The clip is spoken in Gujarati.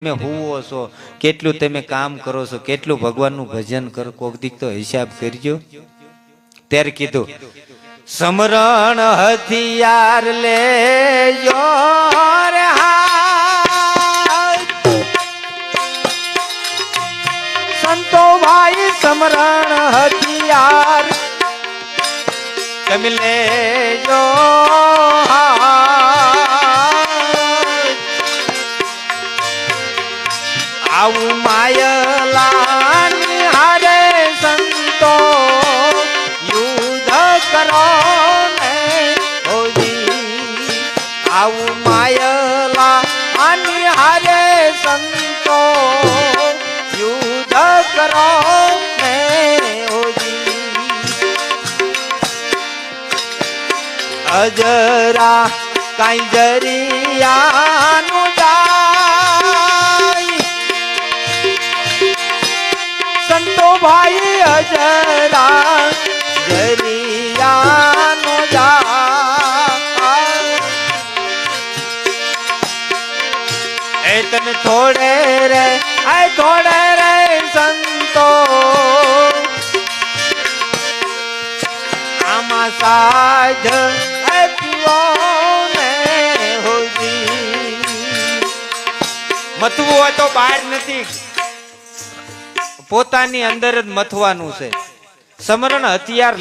તમે હુવો છો, કેટલું તમે કામ કરો છો, કેટલું ભગવાનનું ભજન કરો, કોક દીક તો હિસાબ કરજો. ત્યારે કીધું સમરણ હથિયાર લેજો રે હાથ, સંતો ભાઈ સમરણ હથિયાર તમે લેજો આવું માયલાની હારે સંતો યુદ્ધ કરો ને હોજી, આવું માયલાની હારે સંતો યુદ્ધ કરો ને હોજી. અજરા કાઈ જરિયાનું સંતો ભાઈ અજરા જરિયાનો એ તને થોડે રે સંતો આમાં સાજ પીવો ને હોજી. મથવું હોય તો બહાર નથી, પોતાની અંદર જ મથવાનું છે. સમરણ હથિયાર